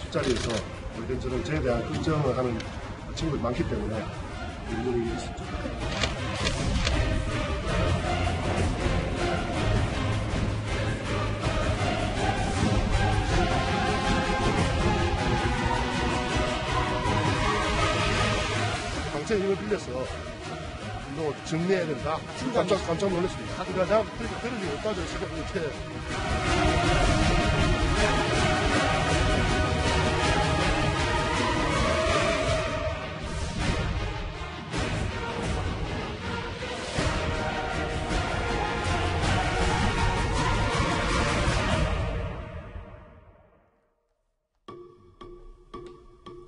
술자리에서 이런저런 저에 대한 걱정을 하는 친구들이 많기 때문에 이런 일이 있었죠. 당체의 힘을 빌려서 운동을 정리해야 된다. 깜짝 놀랐습니다. 그러자 그런 일이 없다죠. 지금 이렇게.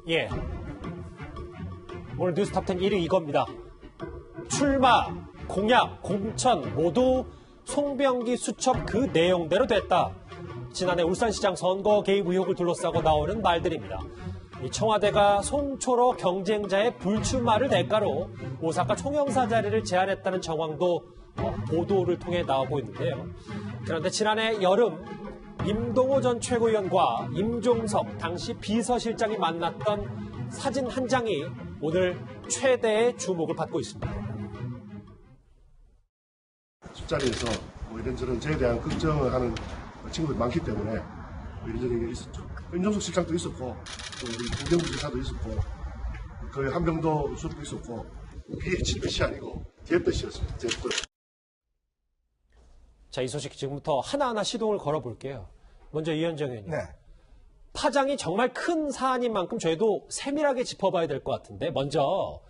예. 오늘 뉴스톱10 1위 이겁니다. 출마, 공약, 공천 모두 송병기 수첩 그 내용대로 됐다. 지난해 울산시장 선거 개입 의혹을 둘러싸고 나오는 말들입니다. 이 청와대가 송초로 경쟁자의 불출마를 대가로 오사카 총영사 자리를 제안했다는 정황도 보도를 통해 나오고 있는데요. 그런데 지난해 여름 임동호 전 최고위원과 임종석 당시 비서실장이 만났던 사진 한 장이 오늘 최대의 주목을 받고 있습니다. 술자리에서 이런저런 저에 대한 걱정을 하는 친구들이 많기 때문에 이런저런 일이 있었죠. 임종석 실장도 있었고, 또 우리 김경수 지사도 있었고, 거의 한병도 수석도 있었고, 그게 칠배시 아니고 제뜻이었습니다. 제뜻. 자, 이 소식 지금부터 하나하나 시동을 걸어볼게요. 먼저 이현정 의원님. 네. 파장이 정말 큰 사안인 만큼 저희도 세밀하게 짚어봐야 될 것 같은데, 먼저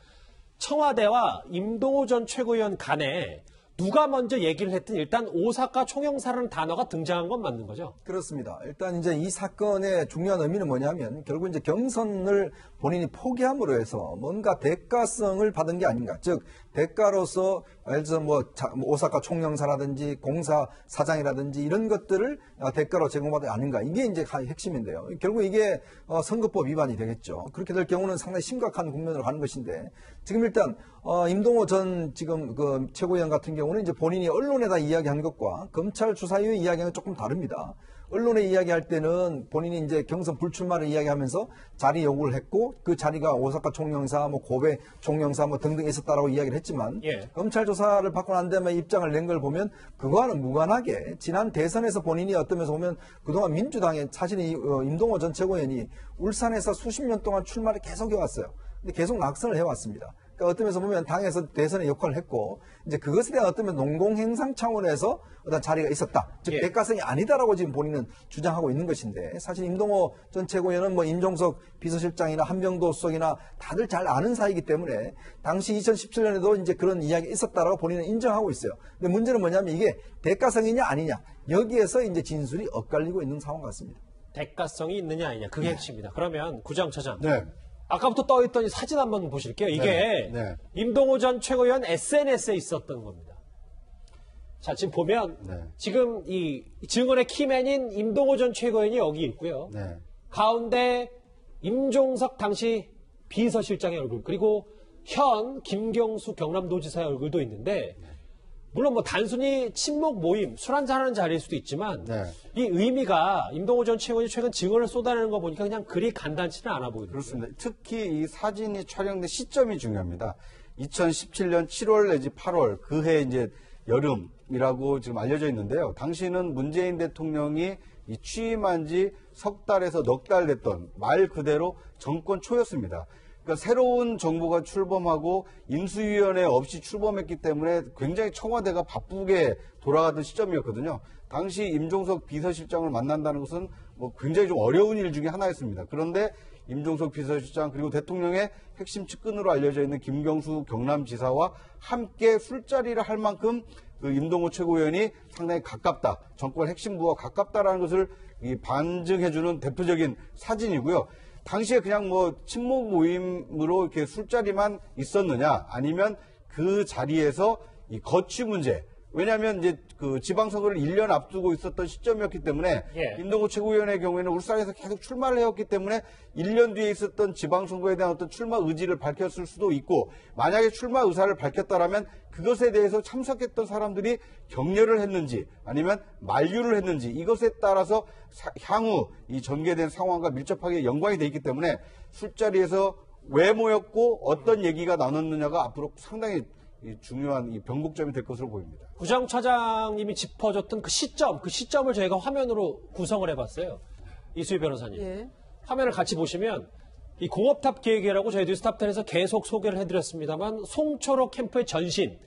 청와대와 임동호 전 최고위원 간에 누가 먼저 얘기를 했든 일단 오사카 총영사라는 단어가 등장한 건 맞는 거죠? 그렇습니다. 일단 이제 이 사건의 중요한 의미는 뭐냐면 결국 이제 경선을 본인이 포기함으로 해서 뭔가 대가성을 받은 게 아닌가. 즉 대가로서 예를 들어서 뭐 오사카 총영사라든지 공사 사장이라든지 이런 것들을 대가로 제공받은 게 아닌가. 이게 이제 핵심인데요. 결국 이게 선거법 위반이 되겠죠. 그렇게 될 경우는 상당히 심각한 국면으로 가는 것인데 지금 일단 임동호 전 지금 그 최고위원 같은 경우는 이제 본인이 언론에다 이야기한 것과 검찰 수사 이후에 이야기하는 조금 다릅니다. 언론에 이야기할 때는 본인이 이제 경선 불출마를 이야기하면서 자리 요구를 했고 그 자리가 오사카 총영사, 뭐 고베 총영사 뭐 등등 있었다라고 이야기를 했지만 검찰 조사를 받고 난 다음에 입장을 낸 걸 보면 그거와는 무관하게 지난 대선에서 본인이 어떤 면에서 보면 그동안 민주당에 사실 임동호 전 최고위원이 울산에서 수십 년 동안 출마를 계속 해왔어요. 근데 계속 낙선을 해왔습니다. 그러니까 어떤 면에서 보면 당에서 대선의 역할을 했고 이제 그것에 대한 어떤 면 농공행상 차원에서 어떤 자리가 있었다. 즉 대가성이 아니다라고 지금 본인은 주장하고 있는 것인데 사실 임동호 전 최고위원은 뭐 임종석 비서실장이나 한병도 수석이나 다들 잘 아는 사이이기 때문에 당시 2017년에도 이제 그런 이야기가 있었다라고 본인은 인정하고 있어요. 근데 문제는 뭐냐면 이게 대가성이냐 아니냐 여기에서 이제 진술이 엇갈리고 있는 상황 같습니다. 대가성이 있느냐 아니냐 그게 핵심입니다. 그러면 구장처장. 네. 아까부터 떠있던 이 사진 한번 보실게요. 이게 임동호 전 최고위원 SNS에 있었던 겁니다. 자, 지금 보면 지금 이 증언의 키맨인 임동호 전 최고위원이 여기 있고요. 가운데 임종석 당시 비서실장의 얼굴 그리고 현 김경수 경남도지사의 얼굴도 있는데 물론 뭐 단순히 친목 모임, 술 한잔하는 자리일 수도 있지만 이 의미가 임동호 전 최고위원이 최근 증언을 쏟아내는 거 보니까 그냥 그리 간단치는 않아 보이거든요. 그렇습니다. 특히 이 사진이 촬영된 시점이 중요합니다. 2017년 7월 내지 8월 그해 이제 여름이라고 지금 알려져 있는데요. 당시는 문재인 대통령이 이 취임한 지 석 달에서 넉 달 됐던 말 그대로 정권 초였습니다. 그러니까 새로운 정부가 출범하고 인수위원회 없이 출범했기 때문에 굉장히 청와대가 바쁘게 돌아가던 시점이었거든요. 당시 임종석 비서실장을 만난다는 것은 뭐 굉장히 좀 어려운 일 중에 하나였습니다. 그런데 임종석 비서실장 그리고 대통령의 핵심 측근으로 알려져 있는 김경수 경남지사와 함께 술자리를 할 만큼 그 임동호 최고위원이 상당히 가깝다. 정권 핵심 부와 가깝다라는 것을 반증해주는 대표적인 사진이고요. 당시에 그냥 뭐 친목 모임으로 이렇게 술자리만 있었느냐, 아니면 그 자리에서 이 거취 문제. 왜냐하면 이제 그 지방선거를 1년 앞두고 있었던 시점이었기 때문에 예. 임동호 최고위원의 경우에는 울산에서 계속 출마를 해왔기 때문에 1년 뒤에 있었던 지방선거에 대한 어떤 출마 의지를 밝혔을 수도 있고, 만약에 출마 의사를 밝혔다라면 그것에 대해서 참석했던 사람들이 격려를 했는지 아니면 만류를 했는지, 이것에 따라서 향후 이 전개된 상황과 밀접하게 연관이 돼 있기 때문에 술자리에서 왜 모였고 어떤 얘기가 나눴느냐가 앞으로 상당히 이 중요한 이 변곡점이 될 것으로 보입니다. 부장차장님이 짚어줬던 그 시점을 저희가 화면으로 구성을 해봤어요. 이수희 변호사님. 예. 화면을 같이 보시면 이 공업탑 계획이라고 저희 뉴스탑10에서 계속 소개를 해드렸습니다만, 송초로 캠프의 전신,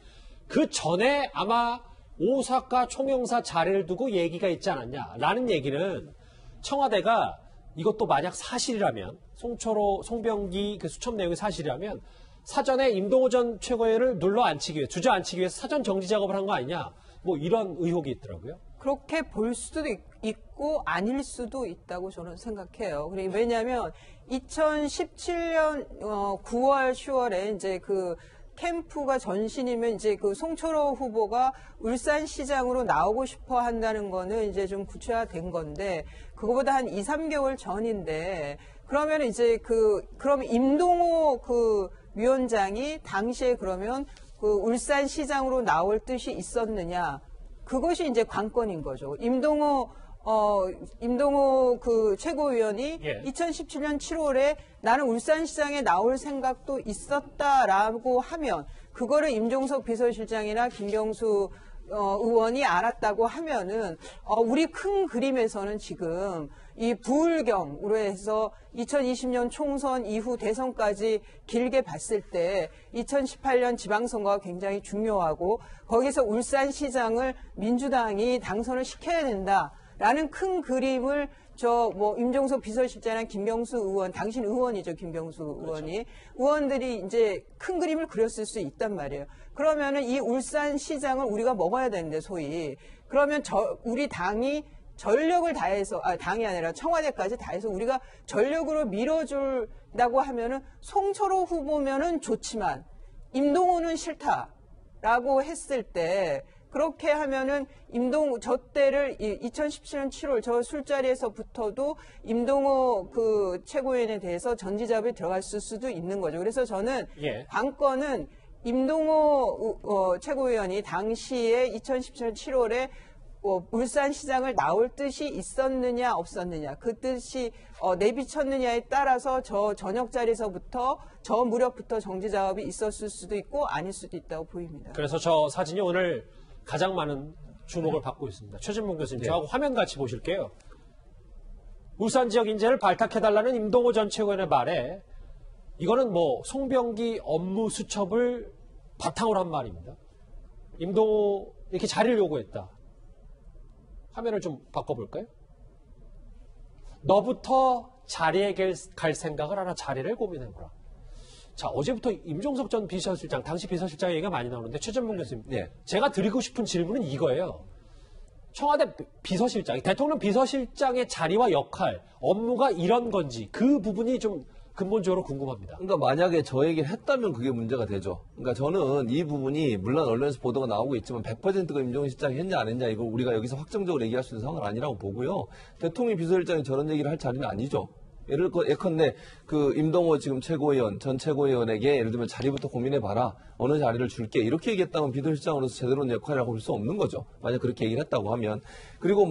그 전에 아마 오사카 총영사 자리를 두고 얘기가 있지 않았냐라는 얘기는, 청와대가 이것도 만약 사실이라면, 송병기 그 수첩 내용이 사실이라면 사전에 임동호 전 최고위원을 주저앉히기 위해서 사전 정지 작업을 한 거 아니냐, 뭐 이런 의혹이 있더라고요. 그렇게 볼 수도 있고 아닐 수도 있다고 저는 생각해요. 왜냐하면 2017년 9월, 10월에 이제 그 캠프가 전신이면 이제 그 송철호 후보가 울산시장으로 나오고 싶어 한다는 거는 이제 좀 구체화된 건데, 그거보다 한 2, 3개월 전인데, 그러면 이제 그럼 임동호 그 위원장이 당시에 그러면 그 울산시장으로 나올 뜻이 있었느냐? 그것이 이제 관건인 거죠. 임동호 그 최고위원이 예. 2017년 7월에 나는 울산시장에 나올 생각도 있었다라고 하면, 그거를 임종석 비서실장이나 김경수 의원이 알았다고 하면은 우리 큰 그림에서는 지금 이 부울경으로 해서 2020년 총선 이후 대선까지 길게 봤을 때 2018년 지방선거가 굉장히 중요하고, 거기서 울산시장을 민주당이 당선을 시켜야 된다라는 큰 그림을 임종석 비서실장이나 김경수 의원, 당신 의원이죠, 김경수 의원이. 의원들이 이제 큰 그림을 그렸을 수 있단 말이에요. 그러면은 이 울산시장을 우리가 먹어야 되는데, 소위. 그러면 우리 당이 전력을 다해서, 당이 아니라 청와대까지 다해서 우리가 전력으로 밀어준다고 하면은 송철호 후보면은 좋지만 임동호는 싫다라고 했을 때, 그렇게 하면은 저 때를 2017년 7월 저 술자리에서부터도 임동호 그 최고위원에 대해서 전지작업에 들어갔을 수도 있는 거죠. 그래서 저는 예. 관건은 임동호 최고위원이 당시에 2017년 7월에 울산시장을 나올 뜻이 있었느냐 없었느냐, 그 뜻이 내비쳤느냐에 따라서 저 저녁 자리에서부터 저 무렵부터 정지 작업이 있었을 수도 있고 아닐 수도 있다고 보입니다. 그래서 저 사진이 오늘 가장 많은 주목을 받고 있습니다. 최진봉 교수님, 저하고 화면 같이 보실게요. 울산 지역 인재를 발탁해달라는 임동호 전 최고위원의 말에, 이거는 뭐 송병기 업무 수첩을 바탕으로 한 말입니다. 임동호 이렇게 자리를 요구했다. 화면을 좀 바꿔볼까요? 너부터 자리에 갈 생각을 하나, 자리를 고민해보라. 자, 어제부터 임종석 전 비서실장, 당시 비서실장 얘기가 많이 나오는데, 최전봉 교수님, 네. 제가 드리고 싶은 질문은 이거예요. 청와대 비서실장, 대통령 비서실장의 자리와 역할, 업무가 이런 건지, 그 부분이 좀 근본적으로 궁금합니다. 그러니까 만약에 저 얘기를 했다면 그게 문제가 되죠. 그러니까 저는 이 부분이 물론 언론에서 보도가 나오고 있지만 100%가 임종석 실장이 했냐 안 했냐, 이거 우리가 여기서 확정적으로 얘기할 수 있는 상황은 아니라고 보고요. 대통령 비서실장이 저런 얘기를 할 자리는 아니죠. 예컨대 그 임동호 지금 최고위원, 전 최고위원에게 예를 들면 자리부터 고민해봐라, 어느 자리를 줄게, 이렇게 얘기했다면 비서실장으로서 제대로 된 역할이라고 볼 수 없는 거죠. 만약 그렇게 얘기를 했다고 하면. 그리고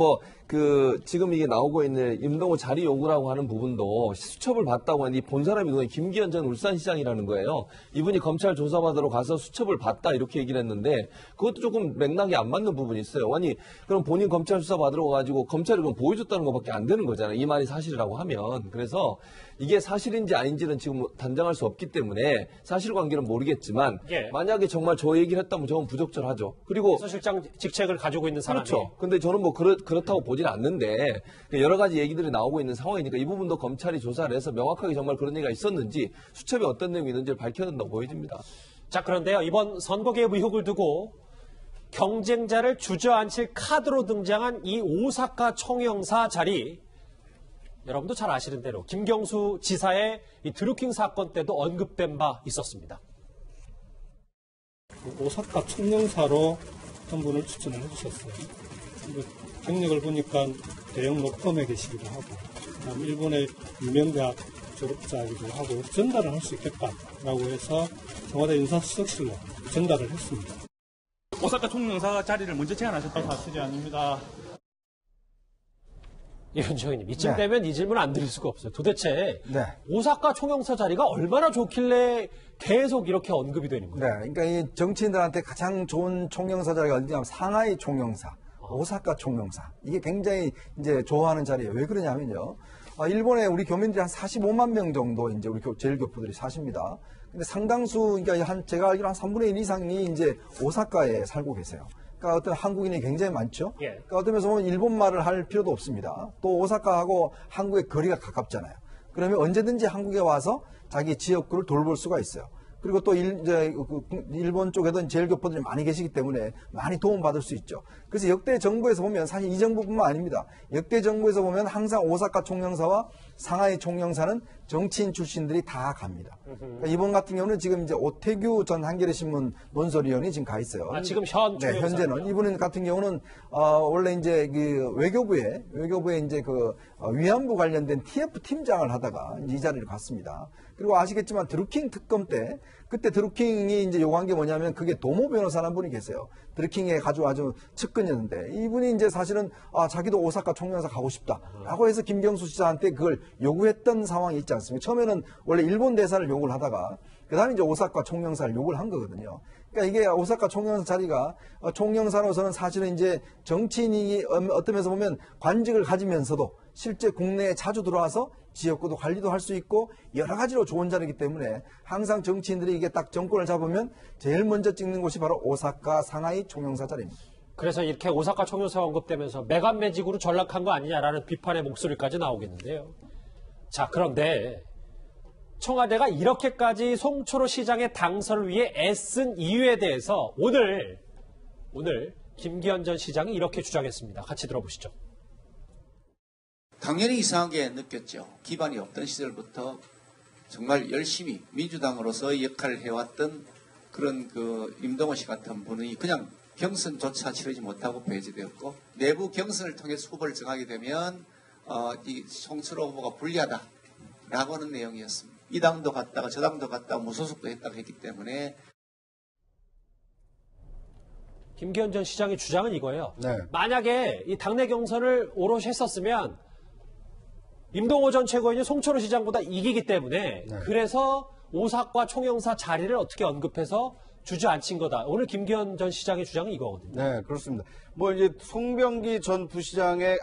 지금 이게 나오고 있는 임동호 자리 요구라고 하는 부분도 수첩을 봤다고 하니 본 사람이 누구냐, 김기현 전 울산시장이라는 거예요. 이분이 검찰 조사받으러 가서 수첩을 봤다, 이렇게 얘기를 했는데, 그것도 조금 맥락이 안 맞는 부분이 있어요. 아니, 그럼 본인 검찰 수사 받으러 가가지고 검찰이 그럼 보여줬다는 것밖에 안 되는 거잖아요. 이 말이 사실이라고 하면. 그래서 이게 사실인지 아닌지는 지금 단정할 수 없기 때문에 사실관계는 모르겠지만, 예. 만약에 정말 저 얘기를 했다면 저건 부적절하죠. 그리고 비서실장 직책을 가지고 있는 사람이. 그렇죠. 근데 저는 그렇다고 보지는 않는데, 여러 가지 얘기들이 나오고 있는 상황이니까 이 부분도 검찰이 조사를 해서 명확하게 정말 그런 얘기가 있었는지, 수첩에 어떤 내용이 있는지를 밝혀야 된다고 보여집니다. 자, 그런데요, 이번 선거개혁 의혹을 두고 경쟁자를 주저앉힐 카드로 등장한 이 오사카 총영사 자리, 여러분도 잘 아시는 대로 김경수 지사의 이 드루킹 사건 때도 언급된 바 있었습니다. 오사카 총영사로 한 분을 추천을 해주셨어요. 경력을 보니까 대형 로펌에 계시기도 하고, 그다음 일본의 유명대학 졸업자이기도 하고 전달을 할 수 있겠다라고 해서 청와대 인사수석실로 전달을 했습니다. 오사카 총영사 자리를 먼저 제안하셨다고 사실이 아닙니다. 이현주 의원님, 이쯤 네. 되면 이 질문 안 드릴 수가 없어요. 도대체 네. 오사카 총영사 자리가 얼마나 좋길래 계속 이렇게 언급이 되는 거예요? 네, 그러니까 이 정치인들한테 가장 좋은 총영사 자리가 어디냐면 상하이 총영사, 오사카 총영사. 이게 굉장히 이제 좋아하는 자리예요. 왜 그러냐면요. 일본에 우리 교민들이 한 45만 명 정도 이제 우리 제일교포들이 사십니다. 근데 상당수, 그러니까 제가 알기로 한 3분의 1 이상이 이제 오사카에 살고 계세요. 그러니까 어떤 한국인이 굉장히 많죠. 예. 그러니까 어떤 면에서 보면 일본 말을 할 필요도 없습니다. 또 오사카하고 한국의 거리가 가깝잖아요. 그러면 언제든지 한국에 와서 자기 지역구를 돌볼 수가 있어요. 그리고 또 일본 쪽에도 제일교포들이 많이 계시기 때문에 많이 도움받을 수 있죠. 그래서 역대 정부에서 보면 사실 이 정부뿐만 아닙니다. 역대 정부에서 보면 항상 오사카 총영사와 상하이 총영사는 정치인 출신들이 다 갑니다. 그러니까 이번 같은 경우는 지금 이제 오태규 전 한겨레 신문 논설위원이 지금 가 있어요. 지금 현 네, 현재는 이분 같은 경우는 원래 이제 그 외교부에 이제 그 위안부 관련된 TF 팀장을 하다가 이제 이 자리를 갔습니다. 그리고 아시겠지만 드루킹 특검 때 그때 드루킹이 이제 요구한 게 뭐냐면 그게 도모 변호사라는 분이 계세요. 드루킹의 아주 측근이었는데 이분이 이제 사실은 자기도 오사카 총영사 가고 싶다라고 해서 김경수 지사한테 그걸 요구했던 상황이 있지 않습니까? 처음에는 원래 일본 대사를 요구를 하다가 그다음에 이제 오사카 총영사를 요구를 한 거거든요. 그러니까 이게 오사카 총영사 자리가 총영사로서는 사실은 이제 정치인이 어떤 면에서 보면 관직을 가지면서도 실제 국내에 자주 들어와서 지역구도 관리도 할 수 있고 여러 가지로 좋은 자리이기 때문에 항상 정치인들이 이게 딱 정권을 잡으면 제일 먼저 찍는 곳이 바로 오사카 상하이 총영사 자리입니다. 그래서 이렇게 오사카 총영사가 언급되면서 매간매직으로 전락한 거 아니냐라는 비판의 목소리까지 나오겠는데요. 자, 그런데 청와대가 이렇게까지 송초로 시장의 당선을 위해 애쓴 이유에 대해서 오늘 김기현 전 시장이 이렇게 주장했습니다. 같이 들어보시죠. 당연히 이상하게 느꼈죠. 기반이 없던 시절부터 정말 열심히 민주당으로서 역할을 해왔던 그런 그 임동호 씨 같은 분이 그냥 경선조차 치르지 못하고 배제되었고 내부 경선을 통해서 후보를 정하게 되면 이 송철호 후보가 불리하다라고 하는 내용이었습니다. 이 당도 갔다가 저 당도 갔다가 무소속도 했다고 했기 때문에 김기현 전 시장의 주장은 이거예요. 네. 만약에 이 당내 경선을 오롯이 했었으면 임동호 전 최고위원이 송철호 시장보다 이기기 때문에 그래서 오사카 총영사 자리를 어떻게 언급해서 주저앉힌 거다. 오늘 김기현 전 시장의 주장은 이거거든요. 네, 그렇습니다. 뭐 이제 송병기 전 부시장의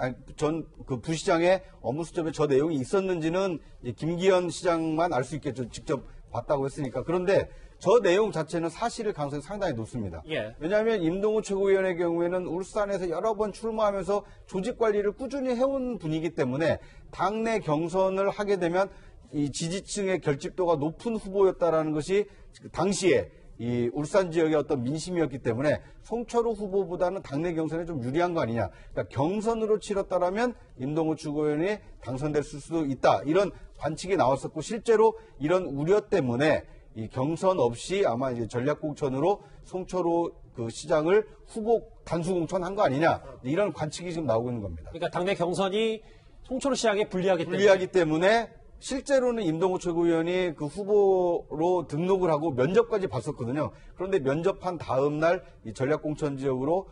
부시장의 업무 수첩에 저 내용이 있었는지는 이제 김기현 시장만 알 수 있겠죠. 직접 봤다고 했으니까. 그런데 저 내용 자체는 사실일 가능성이 상당히 높습니다. 예. 왜냐하면 임동우 최고위원의 경우에는 울산에서 여러 번 출마하면서 조직 관리를 꾸준히 해온 분이기 때문에 당내 경선을 하게 되면 이 지지층의 결집도가 높은 후보였다라는 것이 당시에 이 울산 지역의 어떤 민심이었기 때문에 송철호 후보보다는 당내 경선에 좀 유리한 거 아니냐. 그러니까 경선으로 치렀다라면 임동우 최고위원이 당선될 수도 있다. 이런 관측이 나왔었고 실제로 이런 우려 때문에 이 경선 없이 아마 이제 전략공천으로 송철호 그 시장을 후보 단수 공천한 거 아니냐. 이런 관측이 지금 나오고 있는 겁니다. 그러니까 당내 경선이 송철호 시장에 불리하기 때문에 실제로는 임동호 최고위원이 그 후보로 등록을 하고 면접까지 봤었거든요. 그런데 면접한 다음 날 이 전략공천 지역으로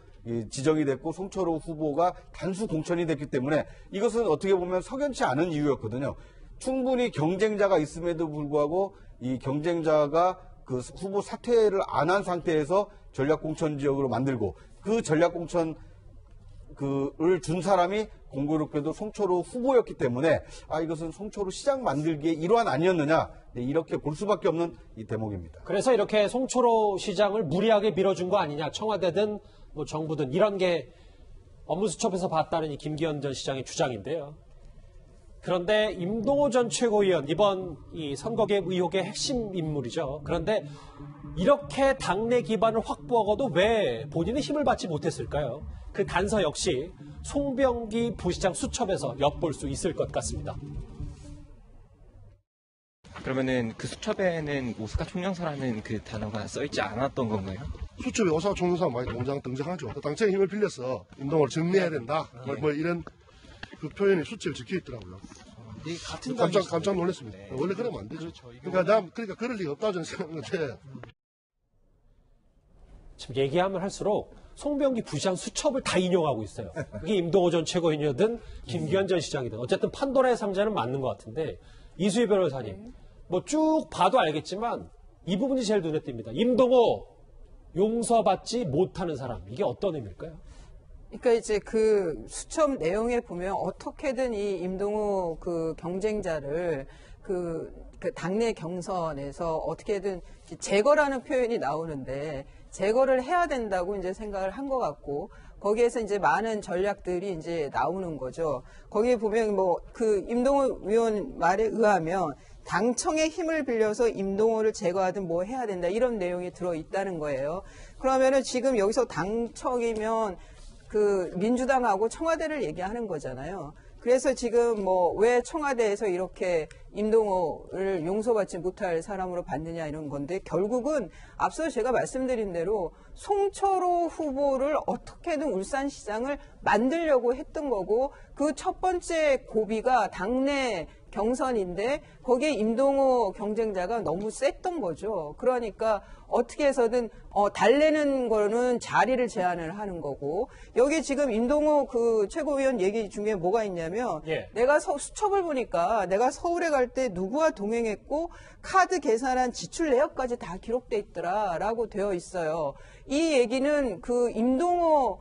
지정이 됐고 송철호 후보가 단수 공천이 됐기 때문에 이것은 어떻게 보면 석연치 않은 이유였거든요. 충분히 경쟁자가 있음에도 불구하고 이 경쟁자가 그 후보 사퇴를 안 한 상태에서 전략공천 지역으로 만들고 그 전략공천 그를 준 사람이 공교롭게도 송철호 후보였기 때문에 이것은 송철호 시장 만들기의 일환 아니었느냐 이렇게 볼 수밖에 없는 이 대목입니다. 그래서 이렇게 송철호 시장을 무리하게 밀어준 거 아니냐. 청와대든 뭐 정부든 이런 게 업무수첩에서 봤다는 이 김기현 전 시장의 주장인데요. 그런데 임동호 전 최고위원 이번 이 선거 개입 의혹의 핵심 인물이죠. 그런데 이렇게 당내 기반을 확보하고도 왜 본인의 힘을 받지 못했을까요? 그 단서 역시 송병기 부시장 수첩에서 엿볼 수 있을 것 같습니다. 그러면은 그 수첩에는 오스카 총영사라는 그 단어가 써있지 않았던 건가요? 수첩에 오사카 총영사가 많이 등장하죠. 당청의 힘을 빌려서 임동호를 정리해야 된다. 뭐 이런 그 표현이 수첩에 적혀 있더라고요. 깜짝 놀랐습니다. 원래 그러면 안 되죠. 그러니까 그럴 리가 없다고 저는 생각하는데. 지금 얘기하면 할수록 송병기 부시장 수첩을 다 인용하고 있어요. 그게 임동호 전 최고위원이든 김기현 전 시장이든 어쨌든 판도라의 상자는 맞는 것 같은데 이수희 변호사님 뭐 쭉 봐도 알겠지만 이 부분이 제일 눈에 띕니다. 임동호 용서받지 못하는 사람 이게 어떤 의미일까요? 그러니까 이제 그 수첩 내용에 보면 어떻게든 이 임동호 그 경쟁자를 그 당내 경선에서 어떻게든 제거라는 표현이 나오는데 제거를 해야 된다고 이제 생각을 한 것 같고 거기에서 이제 많은 전략들이 이제 나오는 거죠. 거기에 보면 뭐 그 임동호 의원 말에 의하면 당청의 힘을 빌려서 임동호를 제거하든 뭐 해야 된다 이런 내용이 들어 있다는 거예요. 그러면은 지금 여기서 당청이면 그 민주당하고 청와대를 얘기하는 거잖아요. 그래서 지금 뭐 왜 청와대에서 이렇게 임동호를 용서받지 못할 사람으로 봤느냐 이런 건데 결국은 앞서 제가 말씀드린 대로 송철호 후보를 어떻게든 울산시장을 만들려고 했던 거고 그 첫 번째 고비가 당내 경선인데 거기에 임동호 경쟁자가 너무 셌던 거죠. 그러니까 어떻게 해서든 달래는 거는 자리를 제한을 하는 거고 여기 지금 임동호 그 최고위원 얘기 중에 뭐가 있냐면 내가 수첩을 보니까 내가 서울에 갈 때 누구와 동행했고 카드 계산한 지출 내역까지 다 기록돼 있더라라고 되어 있어요. 이 얘기는 그 임동호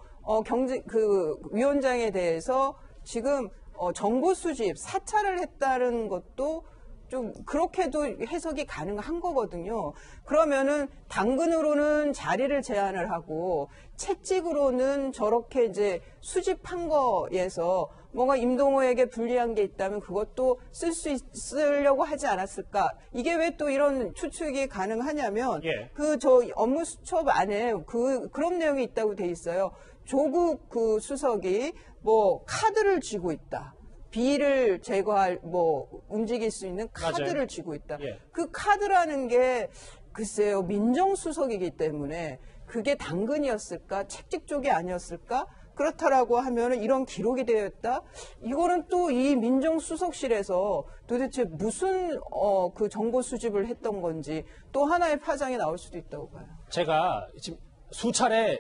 그 위원장에 대해서 지금 정보 수집 사찰을 했다는 것도 좀 그렇게도 해석이 가능한 거거든요. 그러면은 당근으로는 자리를 제한을 하고 채찍으로는 저렇게 이제 수집한 거에서 뭔가 임동호에게 불리한 게 있다면 그것도 쓰려고 하지 않았을까? 이게 왜 또 이런 추측이 가능하냐면 그 저 업무 수첩 안에 그런 내용이 있다고 돼 있어요. 조국 그 수석이 뭐 카드를 쥐고 있다. 비를 제거할 움직일 수 있는 카드를 맞아요. 쥐고 있다. 그 카드라는 게 글쎄요 민정수석이기 때문에 그게 당근이었을까 채찍 쪽이 아니었을까 그렇다라고 하면은 이런 기록이 되어 있다. 이거는 또 이 민정수석실에서 도대체 무슨 그 정보 수집을 했던 건지 또 하나의 파장이 나올 수도 있다고 봐요. 제가 지금 수차례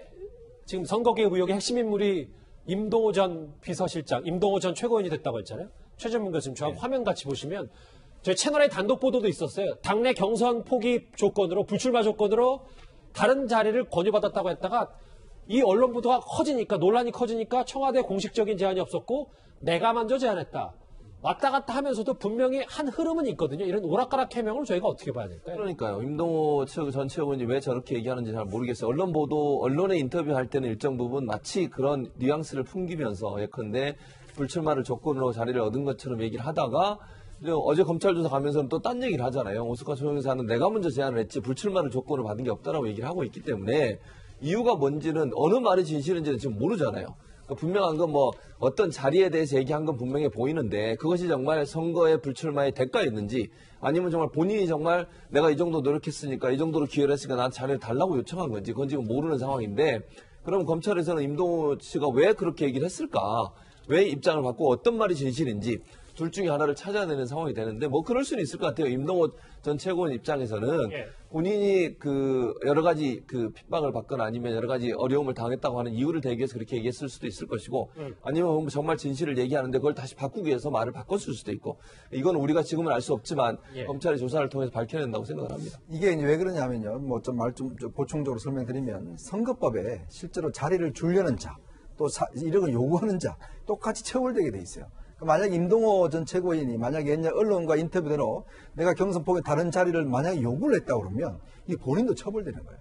지금 선거개혁 의혹의 핵심 인물이 임동호 전 비서실장, 임동호 전 최고위원이 됐다고 했잖아요. 최전문 교수님, 저 화면 같이 보시면 저희 채널에 단독 보도도 있었어요. 당내 경선 포기 조건으로, 불출마 조건으로 다른 자리를 권유받았다고 했다가 이 언론 보도가 커지니까, 논란이 커지니까 청와대 공식적인 제안이 없었고 내가 먼저 제안했다. 왔다 갔다 하면서도 분명히 한 흐름은 있거든요. 이런 오락가락 해명을 저희가 어떻게 봐야 될까요? 그러니까요. 임동호 전 최고위원이 왜 저렇게 얘기하는지 잘 모르겠어요. 언론 보도, 언론에 인터뷰할 때는 일정 부분 마치 그런 뉘앙스를 풍기면서 예컨대 불출마를 조건으로 자리를 얻은 것처럼 얘기를 하다가 어제 검찰 조사 가면서는 또 딴 얘기를 하잖아요. 오스카 총영사는 내가 먼저 제안을 했지 불출마를 조건으로 받은 게 없다라고 얘기를 하고 있기 때문에 이유가 뭔지는 어느 말이 진실인지는 지금 모르잖아요. 분명한 건 뭐 어떤 자리에 대해서 얘기한 건 분명해 보이는데 그것이 정말 선거의 불출마의 대가였는지 아니면 정말 본인이 정말 내가 이 정도 노력했으니까 이 정도로 기회를 했으니까 나한테 자리를 달라고 요청한 건지 그건 지금 모르는 상황인데 그럼 검찰에서는 임동호 씨가 왜 그렇게 얘기를 했을까? 왜 입장을 바꾸고 어떤 말이 진실인지 둘 중에 하나를 찾아내는 상황이 되는데 뭐 그럴 수는 있을 것 같아요. 임동호 전 최고위원 입장에서는 본인이 그 여러 가지 그 핍박을 받거나 아니면 여러 가지 어려움을 당했다고 하는 이유를 대기 위해서 그렇게 얘기했을 수도 있을 것이고 아니면 정말 진실을 얘기하는데 그걸 다시 바꾸기 위해서 말을 바꿨을 수도 있고 이건 우리가 지금은 알 수 없지만 검찰의 조사를 통해서 밝혀낸다고 생각을 합니다. 이게 이제 왜 그러냐면요. 뭐 좀 말 좀 보충적으로 설명드리면 선거법에 실제로 자리를 주려는 자 또 이런 걸 요구하는 자 똑같이 처벌되게 돼 있어요. 만약 임동호 전 최고위원이 만약 옛날 언론과 인터뷰대로 내가 경선 포기 다른 자리를 만약에 요구를 했다고 그러면 이게 본인도 처벌되는 거예요.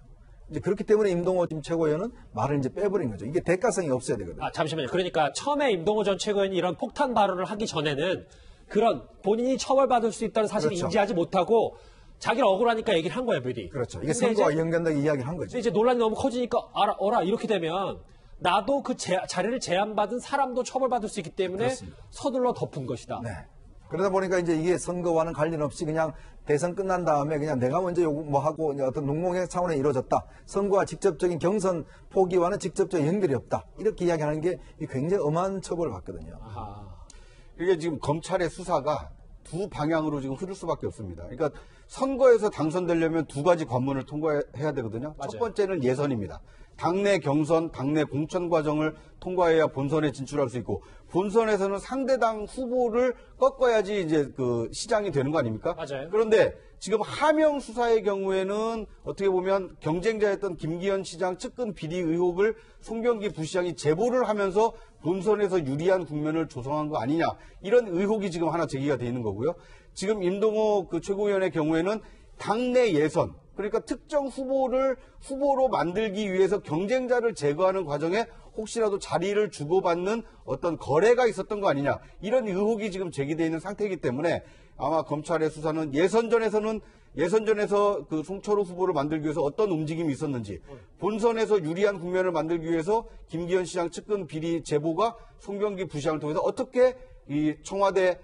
이제 그렇기 때문에 임동호 지금 최고위원은 말을 이제 빼버린 거죠. 이게 대가성이 없어야 되거든요. 잠시만요. 그러니까 처음에 임동호 전 최고위원이 이런 폭탄 발언을 하기 전에는 그런 본인이 처벌받을 수 있다는 사실을 그렇죠. 인지하지 못하고 자기를 억울하니까 얘기를 한 거예요, 미리. 그렇죠. 이게 선거와 연관되게 이야기를 한 거죠. 근데 이제 논란이 너무 커지니까 어라 이렇게 되면 나도 그 자리를 제안받은 사람도 처벌받을 수 있기 때문에 그렇습니다. 서둘러 덮은 것이다. 네. 그러다 보니까 이제 이게 선거와는 관련 없이 그냥 대선 끝난 다음에 그냥 내가 먼저 요구 뭐 하고 어떤 농공의 차원에 이루어졌다. 선거와 직접적인 경선 포기와는 직접적인 연결이 없다. 이렇게 이야기하는 게 굉장히 엄한 처벌을 받거든요. 아하. 이게 지금 검찰의 수사가 두 방향으로 지금 흐를 수밖에 없습니다. 그러니까 선거에서 당선되려면 두 가지 관문을 통과해야 되거든요. 맞아요. 첫 번째는 예선입니다. 당내 경선, 당내 공천 과정을 통과해야 본선에 진출할 수 있고, 본선에서는 상대당 후보를 꺾어야지 이제 그 시장이 되는 거 아닙니까? 맞아요. 그런데 지금 하명 수사의 경우에는 어떻게 보면 경쟁자였던 김기현 시장 측근 비리 의혹을 송병기 부시장이 제보를 하면서 본선에서 유리한 국면을 조성한 거 아니냐, 이런 의혹이 지금 하나 제기가 돼 있는 거고요. 지금 임동호 그 최고위원의 경우에는 당내 예선, 그러니까 특정 후보로 만들기 위해서 경쟁자를 제거하는 과정에 혹시라도 자리를 주고받는 어떤 거래가 있었던 거 아니냐, 이런 의혹이 지금 제기되어 있는 상태이기 때문에 아마 검찰의 수사는 예선전에서 그 송철호 후보를 만들기 위해서 어떤 움직임이 있었는지, 본선에서 유리한 국면을 만들기 위해서 김기현 시장 측근 비리 제보가 송병기 부시장을 통해서 어떻게 이 청와대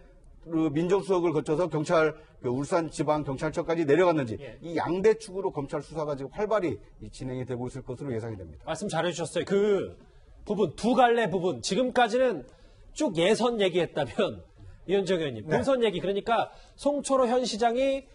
그 민정수석을 거쳐서 경찰 그 울산지방경찰청까지 내려갔는지, 이 양대 축으로 검찰 수사가 지금 활발히 진행이 되고 있을 것으로 예상이 됩니다. 말씀 잘해주셨어요. 그 부분, 두 갈래 부분. 지금까지는 쭉 예선 얘기했다면, 이현정 의원님, 본선 얘기. 그러니까 송철호 현 시장이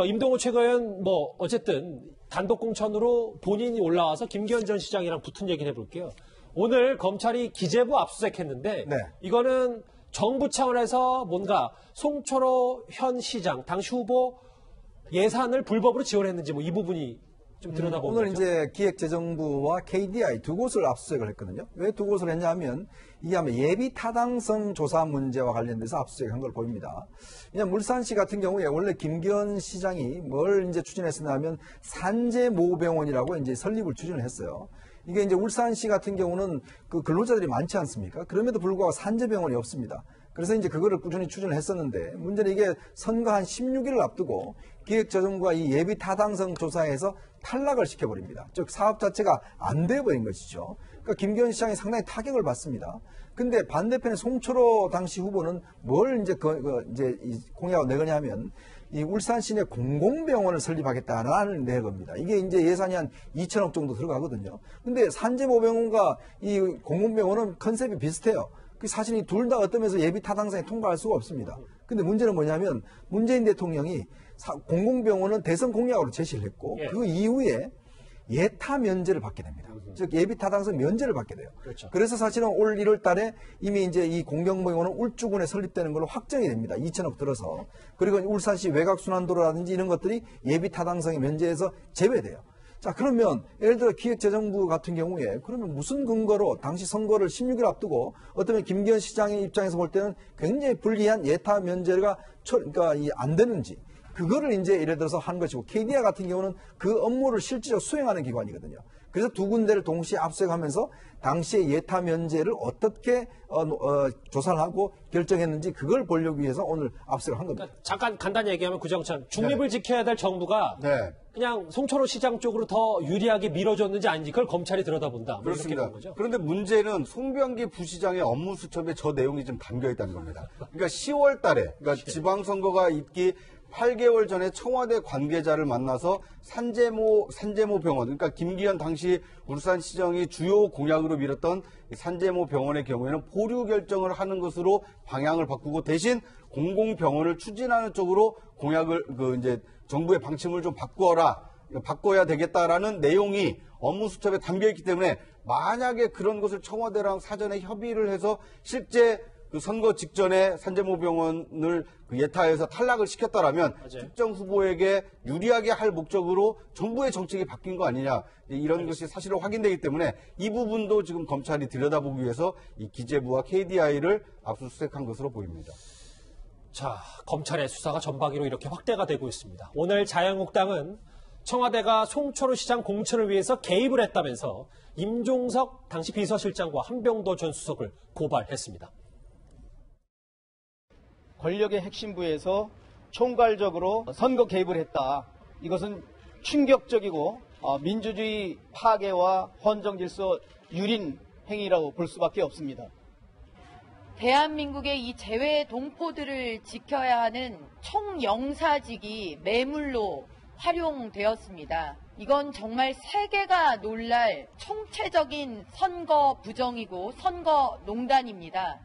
임동호 최고위원 어쨌든 단독 공천으로 본인이 올라와서 김기현 전 시장이랑 붙은 얘기를 해볼게요. 오늘 검찰이 기재부 압수수색했는데 이거는 정부 차원에서 뭔가 송철호 현 시장 당시 후보 예산을 불법으로 지원했는지 이 부분이 좀 들여다보는 오늘 거죠. 이제 기획재정부와 KDI 두 곳을 압수수색을 했거든요. 왜 두 곳을 했냐면 이게 아마 예비 타당성 조사 문제와 관련돼서 압수수색한 걸 보입니다. 그냥 물산시 같은 경우에 원래 김기현 시장이 뭘 이제 추진했었냐면 산재모병원이라고 이제 설립을 추진을 했어요. 이게 이제 울산시 같은 경우는 그 근로자들이 많지 않습니까? 그럼에도 불구하고 산재병원이 없습니다. 그래서 이제 그거를 꾸준히 추진을 했었는데, 문제는 이게 선거 한 16일을 앞두고 기획재정부가 이 예비 타당성 조사에서 탈락을 시켜버립니다. 즉 사업 자체가 안 돼버린 것이죠. 그러니까 김기현 시장이 상당히 타격을 받습니다. 근데 반대편에 송철호 당시 후보는 뭘 이제 이제 공약을 내거냐면 이 울산 시내 공공병원을 설립하겠다라는 내겁니다. 이게 이제 예산이 한 2천억 정도 들어가거든요. 근데 산재모병원과 이 공공병원은 컨셉이 비슷해요. 사실 이 둘 다 어떤 면에서 예비 타당성에 통과할 수가 없습니다. 근데 문제는 뭐냐면 문재인 대통령이 공공병원은 대선 공약으로 제시를 했고 그 이후에 예타 면제를 받게 됩니다. 즉 예비 타당성 면제를 받게 돼요. 그렇죠. 그래서 사실은 올 1월 달에 이미 이제 이 공공병원은 울주군에 설립되는 걸로 확정이 됩니다. 2천억 들어서. 그리고 울산시 외곽순환도로라든지 이런 것들이 예비 타당성에 면제해서 제외돼요. 자, 그러면 예를 들어 기획재정부 같은 경우에 그러면 무슨 근거로 당시 선거를 16일 앞두고 어쩌면 김기현 시장의 입장에서 볼 때는 굉장히 불리한 예타 면제가 그러니까 안 되는지, 그거를 이제 예를 들어서 한 것이고, KDI 같은 경우는 그 업무를 실질적으로 수행하는 기관이거든요. 그래서 두 군데를 동시에 압수하면서 당시의 예타 면제를 어떻게 조사를 하고 결정했는지 그걸 보려고 위해서 오늘 압수를 한 겁니다. 그러니까 잠깐 간단히 얘기하면 구정찬, 중립을 지켜야 될 정부가 그냥 송철호 시장 쪽으로 더 유리하게 밀어줬는지 아닌지 그걸 검찰이 들여다본다. 그렇습니다. 그런데 문제는 송병기 부시장의 업무 수첩에 저 내용이 좀 담겨 있다는 겁니다. 그러니까 10월 달에, 그러니까 지방선거가 있기 8개월 전에 청와대 관계자를 만나서 산재모 병원, 그러니까 김기현 당시 울산시정이 주요 공약으로 밀었던 산재모 병원의 경우에는 보류 결정을 하는 것으로 방향을 바꾸고 대신 공공병원을 추진하는 쪽으로 공약을 이제 정부의 방침을 좀 바꿔야 되겠다라는 내용이 업무 수첩에 담겨 있기 때문에 만약에 그런 것을 청와대랑 사전에 협의를 해서 실제 그 선거 직전에 산재모병원을 예타해서 탈락을 시켰다라면 특정 후보에게 유리하게 할 목적으로 정부의 정책이 바뀐 거 아니냐, 이런 것이 사실로 확인되기 때문에 이 부분도 지금 검찰이 들여다보기 위해서 이 기재부와 KDI를 압수수색한 것으로 보입니다. 자, 검찰의 수사가 전방위로 이렇게 확대가 되고 있습니다. 오늘 자유한국당은 청와대가 송철호 시장 공천을 위해서 개입을 했다면서 임종석 당시 비서실장과 한병도 전 수석을 고발했습니다. 권력의 핵심부에서 총괄적으로 선거 개입을 했다. 이것은 충격적이고 민주주의 파괴와 헌정 질서 유린 행위라고 볼 수밖에 없습니다. 대한민국의 이 재외 동포들을 지켜야 하는 총영사직이 매물로 활용되었습니다. 이건 정말 세계가 놀랄 총체적인 선거 부정이고 선거 농단입니다.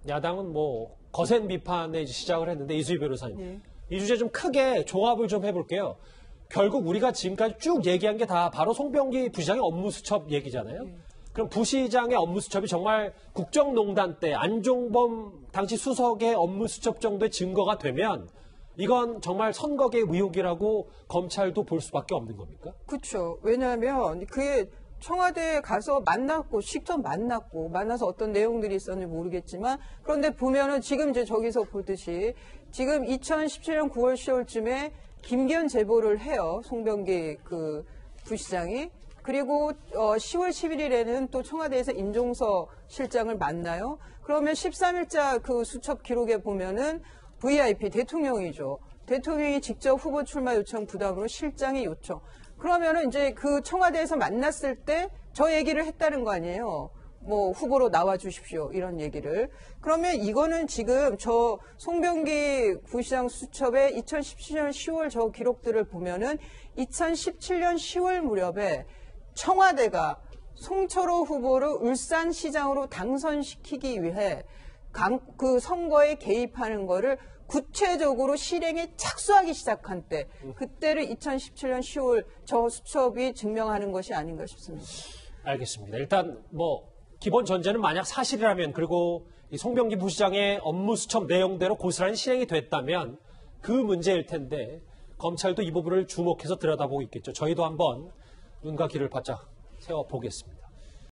야당은 뭐 거센 비판에 시작을 했는데 이수희 변호사님, 이 주제 좀 크게 종합을 좀 해볼게요. 결국 우리가 지금까지 쭉 얘기한 게 다 바로 송병기 부시장의 업무수첩 얘기잖아요. 그럼 부시장의 업무수첩이 정말 국정농단 때 안종범 당시 수석의 업무수첩 정도의 증거가 되면 이건 정말 선거계 의혹이라고 검찰도 볼 수밖에 없는 겁니까? 그렇죠. 왜냐하면 그게 청와대에 가서 만났고 직접 만나서 어떤 내용들이 있었는지 모르겠지만 그런데 보면은 지금 이제 저기서 보듯이 지금 2017년 9월 10월쯤에 김기현 제보를 해요. 송병기 그 부시장이. 그리고 10월 11일에는 또 청와대에서 임종석 실장을 만나요. 그러면 13일자 그 수첩 기록에 보면은 VIP 대통령이죠. 대통령이 직접 후보 출마 요청 부담으로 실장이 요청. 그러면은 이제 그 청와대에서 만났을 때 저 얘기를 했다는 거 아니에요. 뭐 후보로 나와 주십시오. 이런 얘기를. 그러면 이거는 지금 저 송병기 부시장 수첩의 2017년 10월 저 기록들을 보면은 2017년 10월 무렵에 청와대가 송철호 후보를 울산시장으로 당선시키기 위해 그 선거에 개입하는 거를 구체적으로 실행에 착수하기 시작한 때, 그때를 2017년 10월 저 수첩이 증명하는 것이 아닌가 싶습니다. 알겠습니다. 일단 뭐 기본 전제는 만약 사실이라면 그리고 이 송병기 부시장의 업무수첩 내용대로 고스란히 실행이 됐다면 그 문제일 텐데 검찰도 이 부분을 주목해서 들여다보고 있겠죠. 저희도 한번 눈과 귀를 바짝 세워보겠습니다.